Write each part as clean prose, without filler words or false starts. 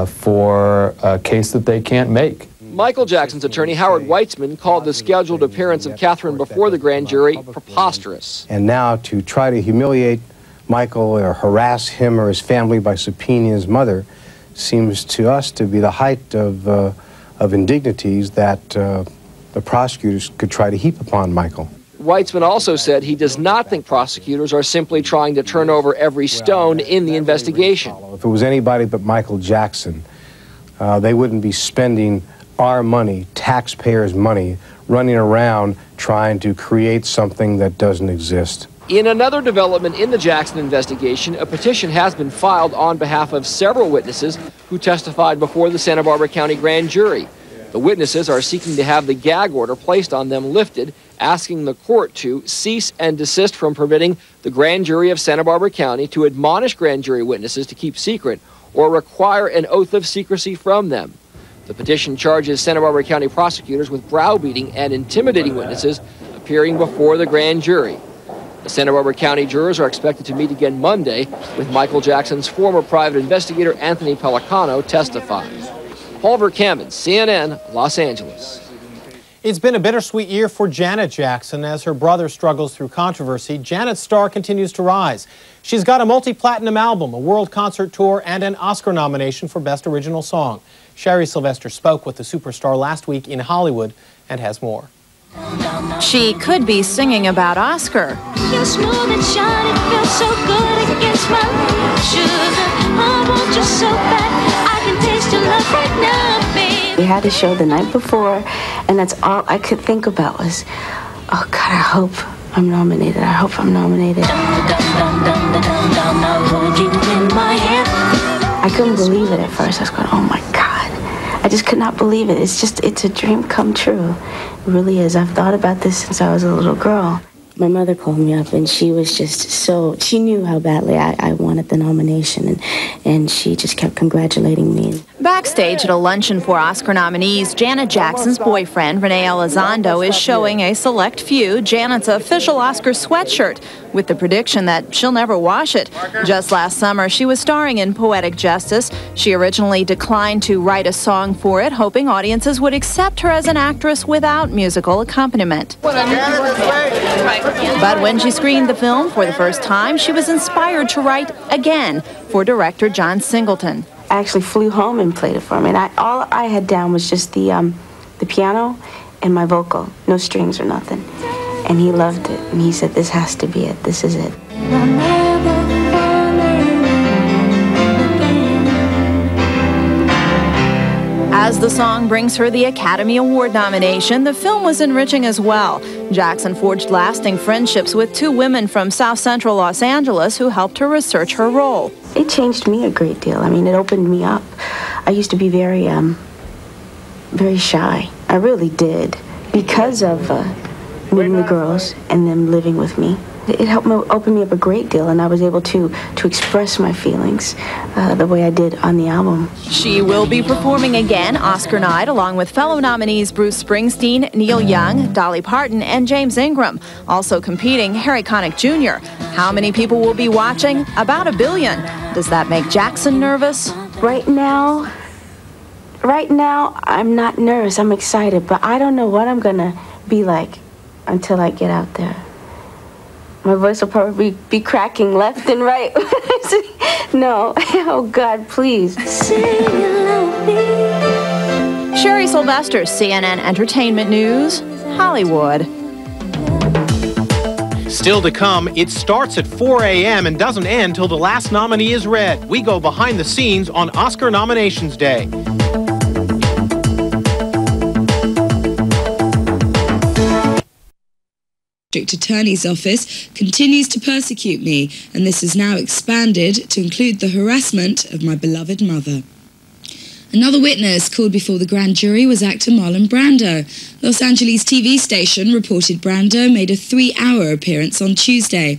for a case that they can't make. Michael Jackson's attorney, Howard Weitzman, called the scheduled appearance of Catherine before the grand jury preposterous. And now to try to humiliate Michael or harass him or his family by subpoenaing his mother seems to us to be the height of indignities that the prosecutors could try to heap upon Michael. Weitzman also said he does not think prosecutors are simply trying to turn over every stone in the investigation. If it was anybody but Michael Jackson, they wouldn't be spending our money, taxpayers' money, running around trying to create something that doesn't exist. In another development in the Jackson investigation, a petition has been filed on behalf of several witnesses who testified before the Santa Barbara County grand jury. The witnesses are seeking to have the gag order placed on them lifted, asking the court to cease and desist from permitting the grand jury of Santa Barbara County to admonish grand jury witnesses to keep secret or require an oath of secrecy from them. The petition charges Santa Barbara County prosecutors with browbeating and intimidating witnesses appearing before the grand jury. The Santa Barbara County jurors are expected to meet again Monday, with Michael Jackson's former private investigator Anthony Pellicano testifying. Paul Verkamen, CNN, Los Angeles. It's been a bittersweet year for Janet Jackson. As her brother struggles through controversy, Janet's star continues to rise. She's got a multi-platinum album, a world concert tour, and an Oscar nomination for Best Original Song. Sherry Sylvester spoke with the superstar last week in Hollywood and has more. She could be singing about Oscar. You're smooth and shiny, feel so good against my sugar. I want you so bad, I can taste your love right now, baby. We had a show the night before, and that's all I could think about was, oh God, I hope I'm nominated. I hope I'm nominated. I couldn't believe it at first. I was going, oh my God. I just could not believe it. It's a dream come true. It really is. I've thought about this since I was a little girl. My mother called me up, and she was just she knew how badly I wanted the nomination, and she just kept congratulating me. Backstage at a luncheon for Oscar nominees, Janet Jackson's boyfriend, Renee Elizondo, is showing a select few Janet's official Oscar sweatshirt, with the prediction that she'll never wash it. Just last summer, she was starring in Poetic Justice. She originally declined to write a song for it, hoping audiences would accept her as an actress without musical accompaniment. But when she screened the film for the first time, she was inspired to write again for director John Singleton. I actually flew home and played it for him, and all I had down was just the piano and my vocal, no strings or nothing. And he loved it, and he said, this has to be it, this is it. As the song brings her the Academy Award nomination, the film was enriching as well. Jackson forged lasting friendships with two women from South Central Los Angeles who helped her research her role. It changed me a great deal. I mean, it opened me up. I used to be very shy. I really did, because of meeting the girls and them living with me. It helped me open me up a great deal, and I was able to express my feelings the way I did on the album. She will be performing again Oscar night along with fellow nominees Bruce Springsteen, Neil Young, Dolly Parton, and James Ingram. Also competing, Harry Connick Jr. How many people will be watching? About 1 billion. Does that make Jackson nervous? Right now, I'm not nervous. I'm excited, but I don't know what I'm gonna be like until I get out there. My voice will probably be cracking left and right. No, oh God, please. Sherry Sylvester, CNN Entertainment News, Hollywood. Still to come, it starts at 4 a.m. and doesn't end till the last nominee is read. We go behind the scenes on Oscar Nominations Day. District Attorney's Office continues to persecute me, and this has now expanded to include the harassment of my beloved mother. Another witness called before the grand jury was actor Marlon Brando. Los Angeles TV station reported Brando made a 3-hour appearance on Tuesday.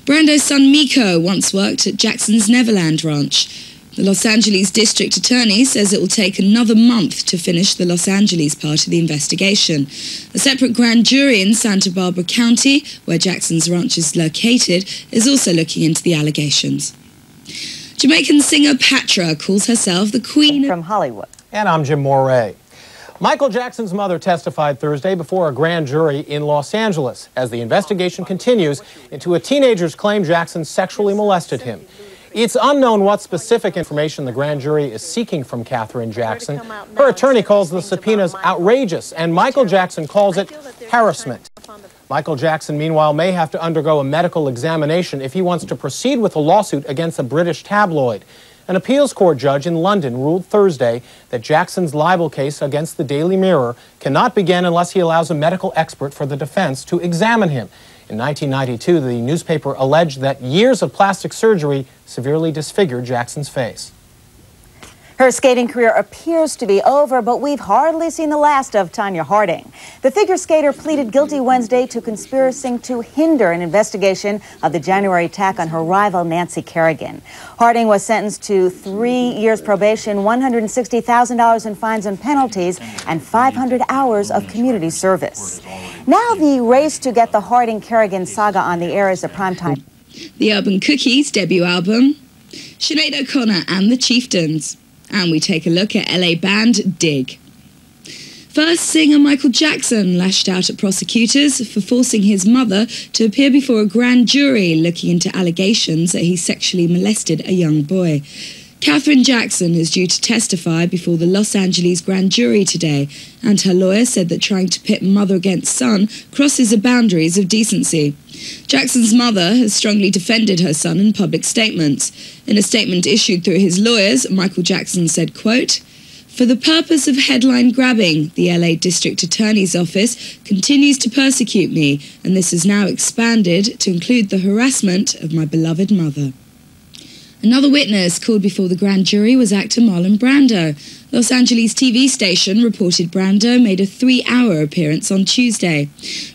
Brando's son Miko once worked at Jackson's Neverland Ranch. The Los Angeles District Attorney says it will take another month to finish the Los Angeles part of the investigation. A separate grand jury in Santa Barbara County, where Jackson's ranch is located, is also looking into the allegations. Jamaican singer Patra calls herself the queen from Hollywood. And I'm Jim Moray. Michael Jackson's mother testified Thursday before a grand jury in Los Angeles as the investigation continues into a teenager's claim Jackson sexually molested him. It's unknown what specific information the grand jury is seeking from Catherine Jackson. Her attorney calls the subpoenas outrageous, and Michael Jackson calls it harassment. Michael Jackson, meanwhile, may have to undergo a medical examination if he wants to proceed with a lawsuit against a British tabloid. An appeals court judge in London ruled Thursday that Jackson's libel case against the Daily Mirror cannot begin unless he allows a medical expert for the defense to examine him. In 1992, the newspaper alleged that years of plastic surgery severely disfigured Jackson's face. Her skating career appears to be over, but we've hardly seen the last of Tanya Harding. The figure skater pleaded guilty Wednesday to conspiring to hinder an investigation of the January attack on her rival Nancy Kerrigan. Harding was sentenced to 3 years probation, $160,000 in fines and penalties, and 500 hours of community service. Now the race to get the Harding-Kerrigan saga on the air is a primetime. The Urban Cookies debut album, Sinead O'Connor and the Chieftains. And we take a look at LA band Dig. First, singer Michael Jackson lashed out at prosecutors for forcing his mother to appear before a grand jury looking into allegations that he sexually molested a young boy. Catherine Jackson is due to testify before the Los Angeles grand jury today, and her lawyer said that trying to pit mother against son crosses the boundaries of decency. Jackson's mother has strongly defended her son in public statements. In a statement issued through his lawyers, Michael Jackson said, quote, "For the purpose of headline grabbing, the LA District Attorney's Office continues to persecute me, and this has now expanded to include the harassment of my beloved mother." Another witness called before the grand jury was actor Marlon Brando. Los Angeles TV station reported Brando made a 3-hour appearance on Tuesday.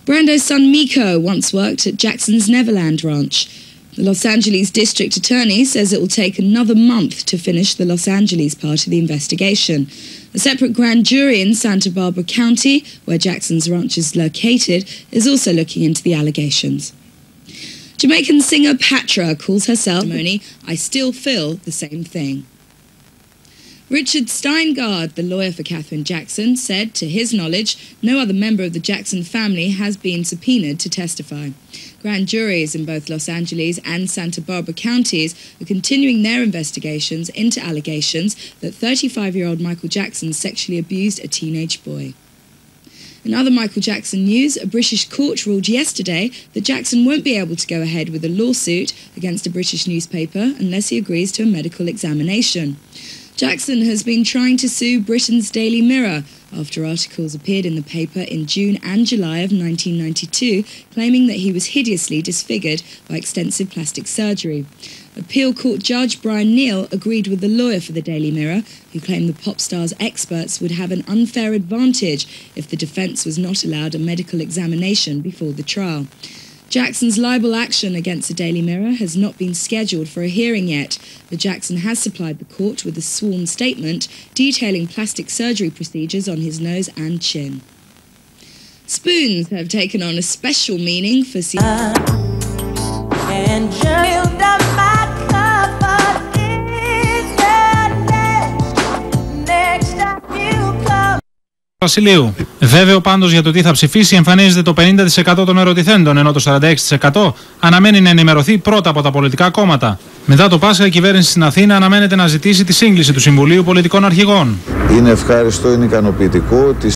Brando's son Miko once worked at Jackson's Neverland Ranch. The Los Angeles District Attorney says it will take another month to finish the Los Angeles part of the investigation. A separate grand jury in Santa Barbara County, where Jackson's ranch is located, is also looking into the allegations. Jamaican singer Patra calls herself "I still feel the same thing." Richard Steingard, the lawyer for Catherine Jackson, said, to his knowledge, no other member of the Jackson family has been subpoenaed to testify. Grand juries in both Los Angeles and Santa Barbara counties are continuing their investigations into allegations that 35-year-old Michael Jackson sexually abused a teenage boy. In other Michael Jackson news, a British court ruled yesterday that Jackson won't be able to go ahead with a lawsuit against a British newspaper unless he agrees to a medical examination. Jackson has been trying to sue Britain's Daily Mirror after articles appeared in the paper in June and July of 1992 claiming that he was hideously disfigured by extensive plastic surgery. Appeal Court Judge Brian Neal agreed with the lawyer for the Daily Mirror, who claimed the pop star's experts would have an unfair advantage if the defence was not allowed a medical examination before the trial. Jackson's libel action against the Daily Mirror has not been scheduled for a hearing yet, but Jackson has supplied the court with a sworn statement detailing plastic surgery procedures on his nose and chin. Spoons have taken on a special meaning for Βασιλείου. Βέβαιο πάντως για το τι θα ψηφίσει εμφανίζεται το 50% των ερωτηθέντων, ενώ το 46% αναμένει να ενημερωθεί πρώτα από τα πολιτικά κόμματα. Μετά το Πάσχα, η κυβέρνηση στην Αθήνα αναμένεται να ζητήσει τη σύγκληση του Συμβουλίου Πολιτικών Αρχηγών. Είναι ευχάριστο, είναι ικανοποιητικό ότι